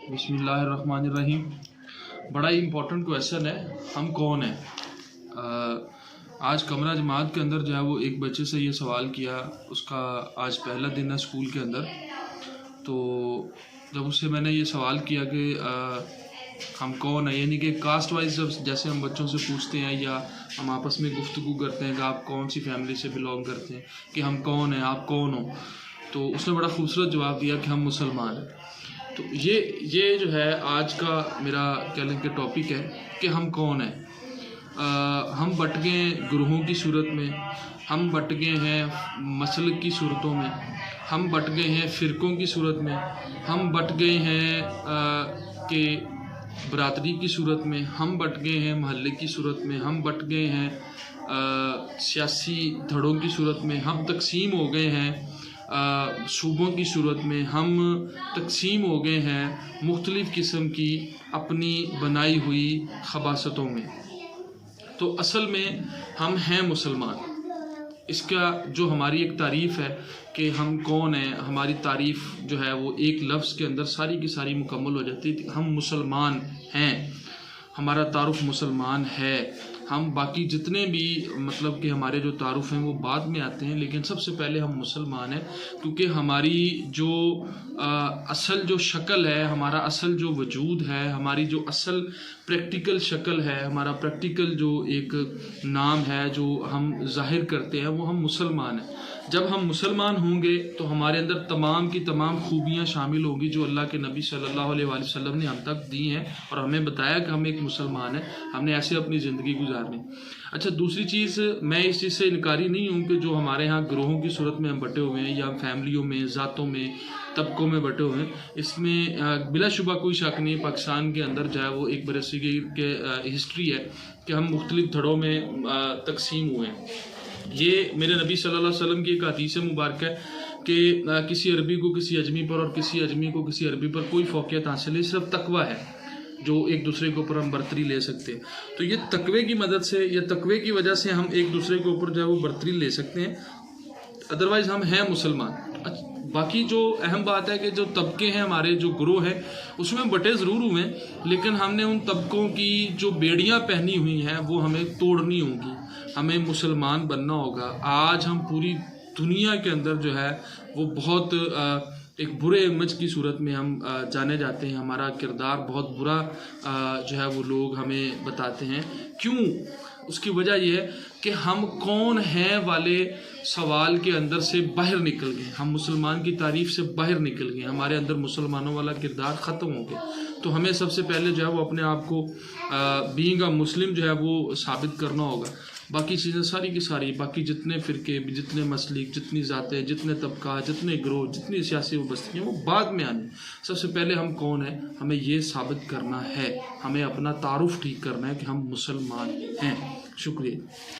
बिस्मिल्लाहिर्रहमानिर्रहीम। बड़ा ही important question है, हम कौन हैं। आज कमरा जमात के अंदर जो है वो एक बच्चे से ये सवाल किया, उसका आज पहला दिन है स्कूल के अंदर। तो जब उससे मैंने ये सवाल किया कि हम कौन हैं, यानी कि कास्ट वाइज जब जैसे हम बच्चों से पूछते हैं या हम आपस में गुफ्तगू करते हैं कि आप कौन सी फैमिली से बिलोंग करते हैं, कि हम कौन हैं, आप कौन हो, तो उसने बड़ा खूबसूरत जवाब दिया कि हम मुसलमान हैं। तो ये जो है आज का मेरा कह लें कि टॉपिक है कि हम कौन हैं। हम बट गए हैं गुरूहों की सूरत में, हम बट गए हैं मसलक की सूरतों में, हम बट गए हैं फ़िरक़ों की सूरत में, हम बट गए हैं कि बरादरी की सूरत में, हम बट गए हैं महल्ले की सूरत में, हम बट गए हैं सियासी धड़ों की सूरत में, हम तकसीम हो गए हैं सूबों की सूरत में, हम तकसीम हो गए हैं मुख्तलिफ़ किस्म की अपनी बनाई हुई खबासतों में। तो असल में हम हैं मुसलमान। इसका जो हमारी एक तारीफ़ है कि हम कौन हैं, हमारी तारीफ़ जो है वो एक लफ्ज़ के अंदर सारी की सारी मुकम्मल हो जाती है। हम मुसलमान हैं, हमारा तारुफ मुसलमान है। हम बाकी जितने भी मतलब कि हमारे जो तारुफ हैं वो बाद में आते हैं, लेकिन सबसे पहले हम मुसलमान हैं, क्योंकि हमारी जो असल जो शक्ल है, हमारा असल जो वजूद है, हमारी जो असल प्रैक्टिकल शक्ल है, हमारा प्रैक्टिकल जो एक नाम है जो हम ज़ाहिर करते हैं, वो हम मुसलमान हैं। जब हम मुसलमान होंगे तो हमारे अंदर तमाम की तमाम खूबियाँ शामिल होंगी जो अल्लाह के नबी सल्लल्लाहु अलैहि वसल्लम ने हम तक दी हैं और हमें बताया कि हम एक मुसलमान हैं, हमने ऐसे अपनी ज़िंदगी गुजारनी। अच्छा, दूसरी चीज़, मैं इस चीज़ से इनकारी नहीं हूँ कि जो हमारे यहाँ ग्रोहों की सूरत में हम बटे हुए हैं या फैमिलियों में, ज़ातों में, तबकों में बटे हुए हैं, इसमें बिलाशुबा कोई शक नहीं। पाकिस्तान के अंदर जो है वो एक बरसगीर के हिस्ट्री है कि हम मुख्तलिफ़ धड़ों में तकसीम हुए हैं। ये मेरे नबी सल्लल्लाहु अलैहि वसल्लम की एक हदीस मुबारक है कि किसी अरबी को किसी अजमी पर और किसी अजमी को किसी अरबी पर कोई फ़ौक़ियत हासिल नहीं, सिर्फ तकवा है जो एक दूसरे के ऊपर हम बरतरी ले सकते हैं। तो ये तकवे की मदद से या तकवे की वजह से हम एक दूसरे के ऊपर जो है वो बरतरी ले सकते हैं, अदरवाइज़ हम हैं मुसलमान। बाकी जो अहम बात है कि जो तबके हैं, हमारे जो ग्रोह हैं, उसमें बटे ज़रूर हुए हैं, लेकिन हमने उन तबकों की जो बेड़ियाँ पहनी हुई हैं वो हमें तोड़नी होंगी, हमें मुसलमान बनना होगा। आज हम पूरी दुनिया के अंदर जो है वो बहुत एक बुरे इमेज की सूरत में हम जाने जाते हैं, हमारा किरदार बहुत बुरा जो है वो लोग हमें बताते हैं। क्यों? उसकी वजह यह है कि हम कौन हैं वाले सवाल के अंदर से बाहर निकल गए, हम मुसलमान की तारीफ़ से बाहर निकल गए, हमारे अंदर मुसलमानों वाला किरदार ख़त्म हो गया। तो हमें सबसे पहले जो है वो अपने आप को बीइंग अ मुस्लिम जो है वो साबित करना होगा। बाकी चीज़ें सारी की सारी, बाकी जितने फ़िरके, जितने मसलिक, जितनी ज़ातें, जितने तबका, जितने ग्रोह, जितनी सियासी बस्तियाँ, वो बाद में आने। सबसे पहले हम कौन हैं, हमें ये साबित करना है, हमें अपना तारुफ ठीक करना है कि हम मुसलमान हैं। शुक्रिया।